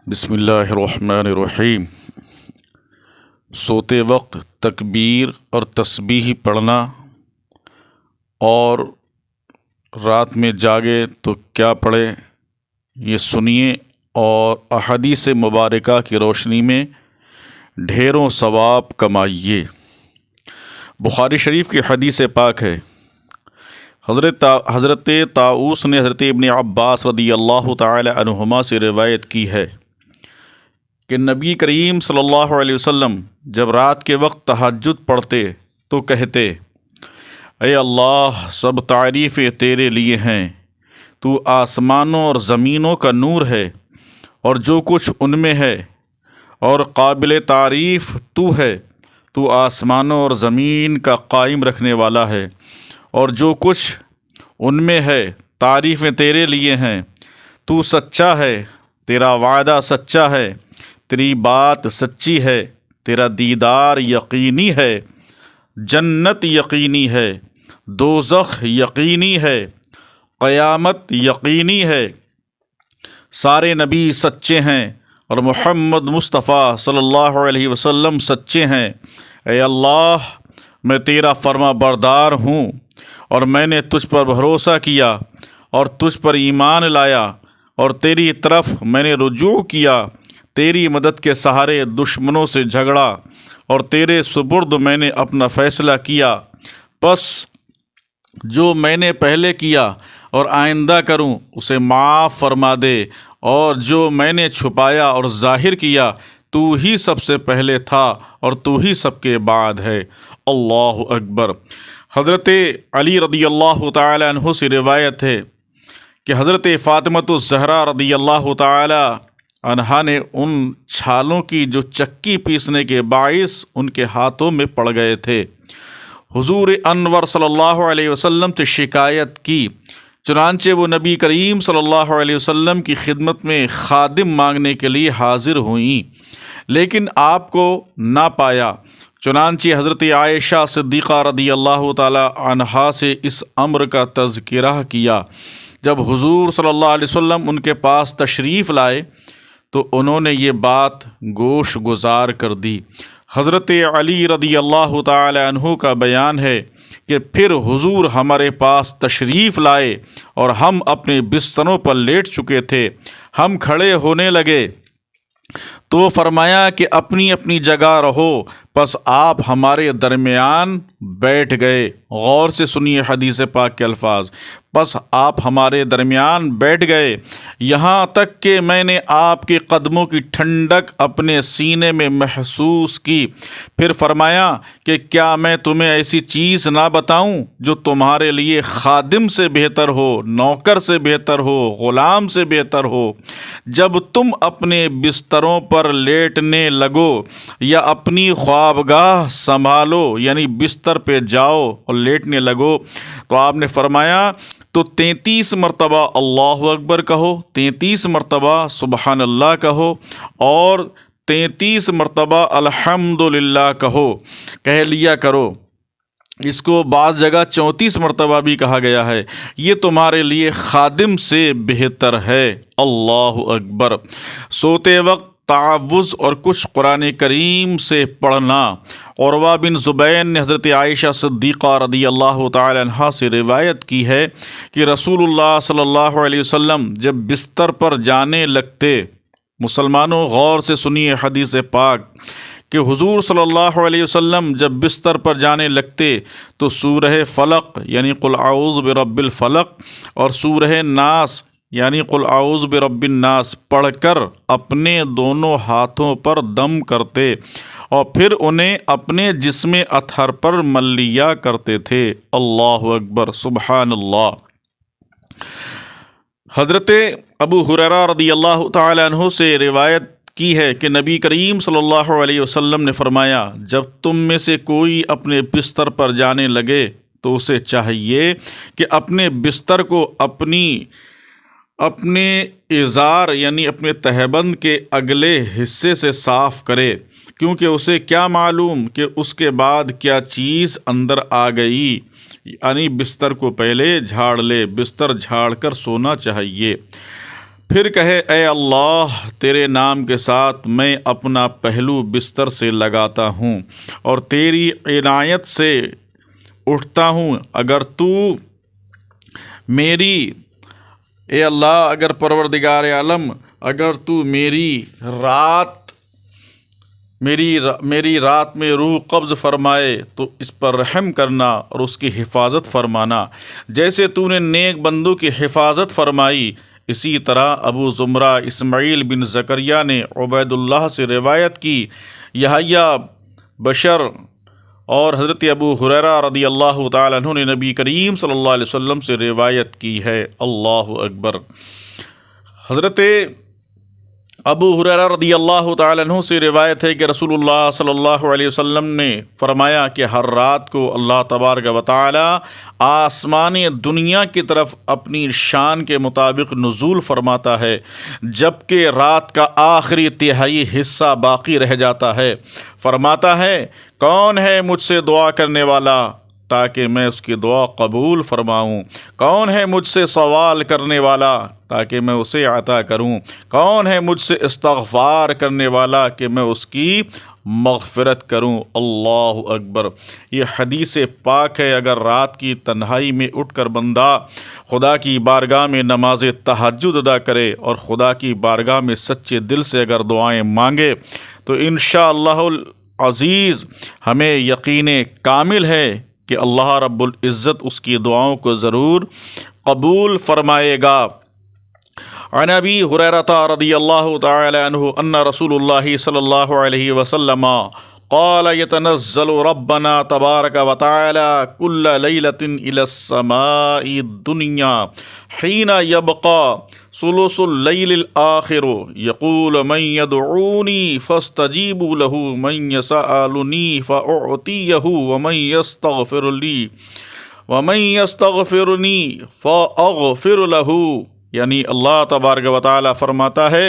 بسم اللہ الرحمن الرحیم۔ سوتے وقت تکبیر اور تسبیح پڑھنا اور رات میں جاگے تو کیا پڑھے، یہ سنیے اور احادیث مبارکہ کی روشنی میں ڈھیروں ثواب کمائیے۔ بخاری شریف کی حدیث پاک ہے، حضرت طاؤوس نے حضرت ابن عباس رضی اللہ تعالی عنہما سے روایت کی ہے کہ نبی کریم صلی اللہ علیہ وسلم جب رات کے وقت تہجد پڑھتے تو کہتے، اے اللہ، سب تعریفیں تیرے لیے ہیں، تو آسمانوں اور زمینوں کا نور ہے اور جو کچھ ان میں ہے، اور قابل تعریف تو ہے، تو آسمانوں اور زمین کا قائم رکھنے والا ہے، اور جو کچھ ان میں ہے تعریفیں تیرے لیے ہیں، تو سچا ہے، تیرا وعدہ سچا ہے، تیری بات سچی ہے، تیرا دیدار یقینی ہے، جنت یقینی ہے، دوزخ یقینی ہے، قیامت یقینی ہے، سارے نبی سچے ہیں اور محمد مصطفیٰ صلی اللہ علیہ وسلم سچے ہیں۔ اے اللہ، میں تیرا فرما بردار ہوں اور میں نے تجھ پر بھروسہ کیا اور تجھ پر ایمان لایا اور تیری طرف میں نے رجوع کیا، تیری مدد کے سہارے دشمنوں سے جھگڑا اور تیرے سپرد میں نے اپنا فیصلہ کیا، پس جو میں نے پہلے کیا اور آئندہ کروں اسے معاف فرما دے، اور جو میں نے چھپایا اور ظاہر کیا تو ہی سب سے پہلے تھا اور تو ہی سب کے بعد ہے۔ اللہ اکبر۔ حضرت علی رضی اللہ تعالی عنہ سے روایت ہے کہ حضرت فاطمۃ الزہرا رضی اللہ تعالی عنہا نے ان چھالوں کی جو چکی پیسنے کے باعث ان کے ہاتھوں میں پڑ گئے تھے، حضور انور صلی اللہ علیہ وسلم سے شکایت کی، چنانچہ وہ نبی کریم صلی اللہ علیہ وسلم کی خدمت میں خادم مانگنے کے لیے حاضر ہوئیں، لیکن آپ کو نہ پایا، چنانچہ حضرت عائشہ صدیقہ رضی اللہ تعالی عنہا سے اس امر کا تذکرہ کیا۔ جب حضور صلی اللہ علیہ وسلم ان کے پاس تشریف لائے تو انہوں نے یہ بات گوش گزار کر دی۔ حضرت علی رضی اللہ تعالی عنہ کا بیان ہے کہ پھر حضور ہمارے پاس تشریف لائے اور ہم اپنے بستروں پر لیٹ چکے تھے، ہم کھڑے ہونے لگے تو فرمایا کہ اپنی اپنی جگہ رہو، پس آپ ہمارے درمیان بیٹھ گئے۔ غور سے سنیے حدیث پاک کے الفاظ، پس آپ ہمارے درمیان بیٹھ گئے، یہاں تک کہ میں نے آپ کے قدموں کی ٹھنڈک اپنے سینے میں محسوس کی۔ پھر فرمایا کہ کیا میں تمہیں ایسی چیز نہ بتاؤں جو تمہارے لیے خادم سے بہتر ہو، نوکر سے بہتر ہو، غلام سے بہتر ہو؟ جب تم اپنے بستروں پر لیٹنے لگو یا اپنی خوابگاہ سنبھالو، یعنی بستر پہ جاؤ اور لیٹنے لگو، تو آپ نے فرمایا تو 33 مرتبہ اللہ اکبر کہو، 33 مرتبہ سبحان اللہ کہو اور 33 مرتبہ الحمدللہ کہہ لیا کرو۔ اس کو بعض جگہ 34 مرتبہ بھی کہا گیا ہے، یہ تمہارے لیے خادم سے بہتر ہے۔ اللہ اکبر۔ سوتے وقت تعوذ اور کچھ قرآن کریم سے پڑھنا۔ عروہ بن زبیر نے حضرت عائشہ صدیقہ رضی اللہ تعالی عنہا سے روایت کی ہے کہ رسول اللہ صلی اللہ علیہ وسلم جب بستر پر جانے لگتے، مسلمانوں غور سے سنیے حدیث پاک، کہ حضور صلی اللہ علیہ وسلم جب بستر پر جانے لگتے تو سورہ فلق یعنی قل اعوذ برب الفلق اور سورہ ناس یعنی قل اعوذ برب الناس پڑھ کر اپنے دونوں ہاتھوں پر دم کرتے اور پھر انہیں اپنے جسم اطہر پر مل لیا کرتے تھے۔ اللہ اکبر، سبحان اللہ۔ حضرت ابو ہریرہ رضی اللہ تعالی عنہ سے روایت کی ہے کہ نبی کریم صلی اللہ علیہ وسلم نے فرمایا، جب تم میں سے کوئی اپنے بستر پر جانے لگے تو اسے چاہیے کہ اپنے بستر کو اپنے ازار یعنی اپنے تہبند کے اگلے حصے سے صاف کرے، کیونکہ اسے کیا معلوم کہ اس کے بعد کیا چیز اندر آ گئی، یعنی بستر کو پہلے جھاڑ لے، بستر جھاڑ کر سونا چاہیے۔ پھر کہے اے اللہ تیرے نام کے ساتھ میں اپنا پہلو بستر سے لگاتا ہوں اور تیری عنایت سے اٹھتا ہوں. اگر تو میری اے اللہ اگر پروردگار عالم اگر تو میری رات میں روح قبض فرمائے تو اس پر رحم کرنا اور اس کی حفاظت فرمانا. جیسے تو نے نیک بندوں کی حفاظت فرمائی اسی طرح ابو زمرہ اسماعیل بن زکریا نے عبید اللہ سے روایت کی. یحییٰ بشر اور حضرت ابو ہریرہ رضی اللہ تعالیٰ عنہ نے نبی کریم صلی اللہ علیہ وسلم سے روایت کی ہے. اللہ اکبر. حضرت ابو ہریرہ رضی اللہ تعالیٰ عنہ سے روایت ہے کہ رسول اللہ صلی اللہ علیہ وسلم نے فرمایا کہ ہر رات کو اللہ تبارک و تعالی آسمانی دنیا کی طرف اپنی شان کے مطابق نزول فرماتا ہے جبکہ رات کا آخری تہائی حصہ باقی رہ جاتا ہے. فرماتا ہے کون ہے مجھ سے دعا کرنے والا تاکہ میں اس کی دعا قبول فرماؤں. کون ہے مجھ سے سوال کرنے والا تاکہ میں اسے عطا کروں. کون ہے مجھ سے استغفار کرنے والا کہ میں اس کی مغفرت کروں. اللہ اکبر. یہ حدیث پاک ہے. اگر رات کی تنہائی میں اٹھ کر بندہ خدا کی بارگاہ میں نماز تہجد ادا کرے اور خدا کی بارگاہ میں سچے دل سے اگر دعائیں مانگے تو انشاءاللہ العزیز ہمیں یقین کامل ہے کہ اللہ رب العزت اس کی دعاؤں کو ضرور قبول فرمائے گا. عن ابی ہریرہ رضی اللہ تعالی عنہ ان رسول اللہ صلی اللہ علیہ وسلم قال يتنزل ربنا تبارک و تعالی كل لیلة الى السماء الدنیا حين يبقى ثلث الليل الآخر يقول من يدعوني فاستجيبوا له من يسألني فأعطيه ومن يستغفرني فأغفر له. یعنی اللہ تبارک و تعالی فرماتا ہے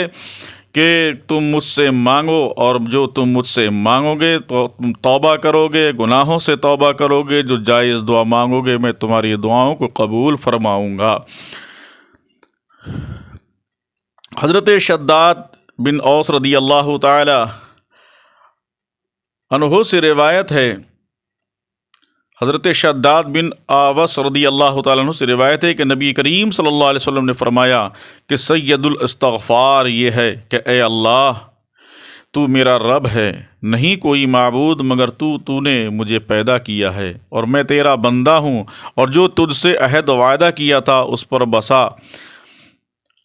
کہ تم مجھ سے مانگو اور جو تم مجھ سے مانگو گے تو تم توبہ کرو گے، گناہوں سے توبہ کرو گے، جو جائز دعا مانگو گے میں تمہاری دعاؤں کو قبول فرماؤں گا. حضرت شداد بن اوس رضی اللہ تعالی عنہ سے روایت ہے. حضرت شداد بن اوس رضی اللہ تعالیٰ عنہ سے روایت ہے کہ نبی کریم صلی اللہ علیہ وسلم نے فرمایا کہ سید الاستغفار یہ ہے کہ اے اللہ تو میرا رب ہے، نہیں کوئی معبود مگر تو نے مجھے پیدا کیا ہے اور میں تیرا بندہ ہوں اور جو تجھ سے عہد وعدہ کیا تھا اس پر بسا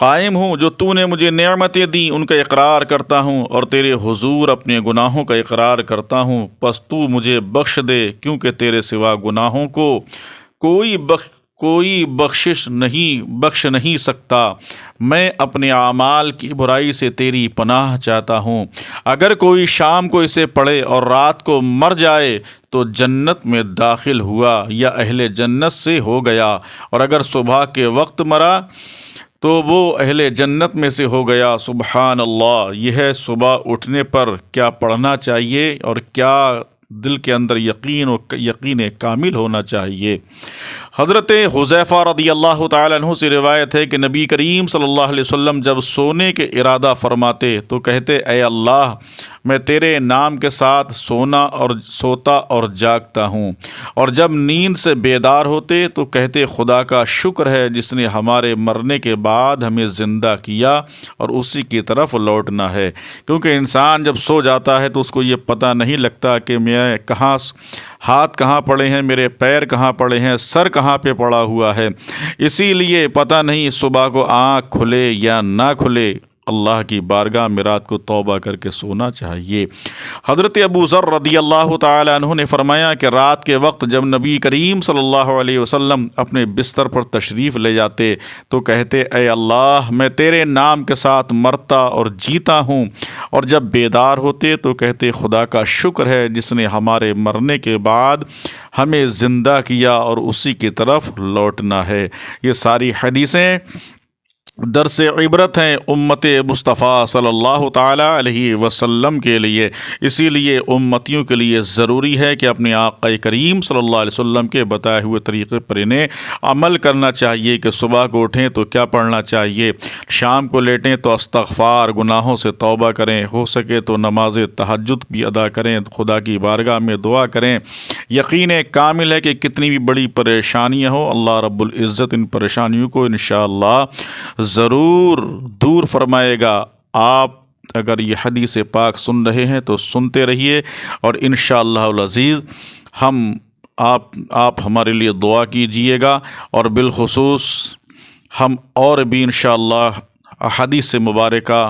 قائم ہوں. جو تو نے مجھے نعمتیں دیں ان کا اقرار کرتا ہوں اور تیرے حضور اپنے گناہوں کا اقرار کرتا ہوں. پس تو مجھے بخش دے کیونکہ تیرے سوا گناہوں کو کوئی بخش نہیں سکتا. میں اپنے اعمال کی برائی سے تیری پناہ چاہتا ہوں. اگر کوئی شام کو اسے پڑھے اور رات کو مر جائے تو جنت میں داخل ہوا یا اہل جنت سے ہو گیا، اور اگر صبح کے وقت مرا تو وہ اہل جنت میں سے ہو گیا. سبحان اللہ. یہ ہے صبح اٹھنے پر کیا پڑھنا چاہیے اور کیا دل کے اندر یقین کامل ہونا چاہیے. حضرت حذیفہ رضی اللہ تعالیٰ عنہ سے روایت ہے کہ نبی کریم صلی اللہ علیہ وسلم جب سونے کے ارادہ فرماتے تو کہتے اے اللہ میں تیرے نام کے ساتھ سوتا اور جاگتا ہوں. اور جب نیند سے بیدار ہوتے تو کہتے خدا کا شکر ہے جس نے ہمارے مرنے کے بعد ہمیں زندہ کیا اور اسی کی طرف لوٹنا ہے. کیونکہ انسان جب سو جاتا ہے تو اس کو یہ پتہ نہیں لگتا کہ میں ہاتھ کہاں پڑے ہیں، میرے پیر کہاں پڑے ہیں، سر کہاں پہ پڑا ہوا ہے. اسی لیے پتہ نہیں صبح کو آنکھ کھلے یا نہ کھلے اللہ کی بارگاہ میں رات کو توبہ کر کے سونا چاہیے. حضرت ابو ذر رضی اللہ تعالی عنہ نے فرمایا کہ رات کے وقت جب نبی کریم صلی اللہ علیہ وسلم اپنے بستر پر تشریف لے جاتے تو کہتے اے اللہ میں تیرے نام کے ساتھ مرتا اور جیتا ہوں. اور جب بیدار ہوتے تو کہتے خدا کا شکر ہے جس نے ہمارے مرنے کے بعد ہمیں زندہ کیا اور اسی کی طرف لوٹنا ہے. یہ ساری حدیثیں درس عبرت ہیں امت مصطفیٰ صلی اللہ تعالیٰ علیہ وسلم کے لیے۔ اسی لیے امتیوں کے لیے ضروری ہے کہ اپنے آقا کریم صلی اللہ علیہ وسلم کے بتائے ہوئے طریقے پر انہیں عمل کرنا چاہیے کہ صبح کو اٹھیں تو کیا پڑھنا چاہیے، شام کو لیٹیں تو استغفار، گناہوں سے توبہ کریں، ہو سکے تو نماز تہجد بھی ادا کریں، خدا کی بارگاہ میں دعا کریں۔ یقین کامل ہے کہ کتنی بھی بڑی پریشانیاں ہوں، اللہ رب العزت ان پریشانیوں کو انشاءاللہ ضرور دور فرمائے گا۔ آپ اگر یہ حدیث پاک سن رہے ہیں تو سنتے رہیے، اور انشاءاللہ العزیز آپ ہمارے لیے دعا کیجئے گا، اور بالخصوص ہم اور بھی انشاءاللہ حدیث مبارکہ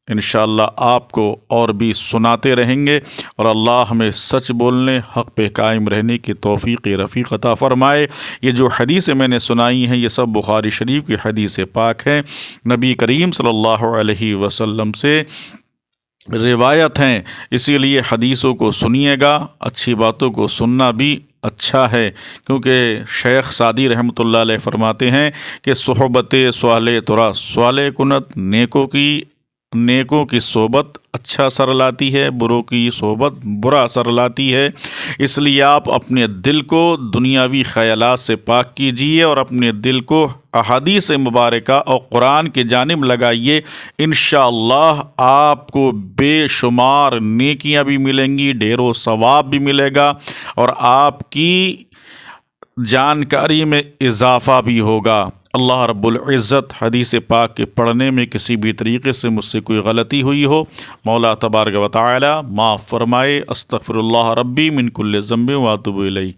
انشاءاللہ آپ کو اور بھی سناتے رہیں گے، اور اللہ ہمیں سچ بولنے، حق پہ قائم رہنے کی توفیق رفیق عطا فرمائے۔ یہ جو حدیثیں میں نے سنائی ہیں یہ سب بخاری شریف کی حدیث پاک ہیں، نبی کریم صلی اللہ علیہ وسلم سے روایت ہیں، اسی لیے حدیثوں کو سنیے گا۔ اچھی باتوں کو سننا بھی اچھا ہے، کیونکہ شیخ سعدی رحمۃ اللہ علیہ فرماتے ہیں کہ صحبت صالح ترا صالح کنت، نیکوں کی صحبت اچھا اثر لاتی ہے، بروں کی صحبت برا اثر لاتی ہے۔ اس لیے آپ اپنے دل کو دنیاوی خیالات سے پاک کیجیے، اور اپنے دل کو احادیث مبارکہ اور قرآن کی جانب لگائیے۔ انشاءاللہ آپ کو بے شمار نیکیاں بھی ملیں گی، ڈھیر و ثواب بھی ملے گا، اور آپ کی جانکاری میں اضافہ بھی ہوگا۔ اللہ رب العزت حدیث پاک کے پڑھنے میں کسی بھی طریقے سے مجھ سے کوئی غلطی ہوئی ہو، مولا تبارک و تعالی معاف فرمائے۔ استغفر اللہ ربی من کل ذنب و اتوب الیہ۔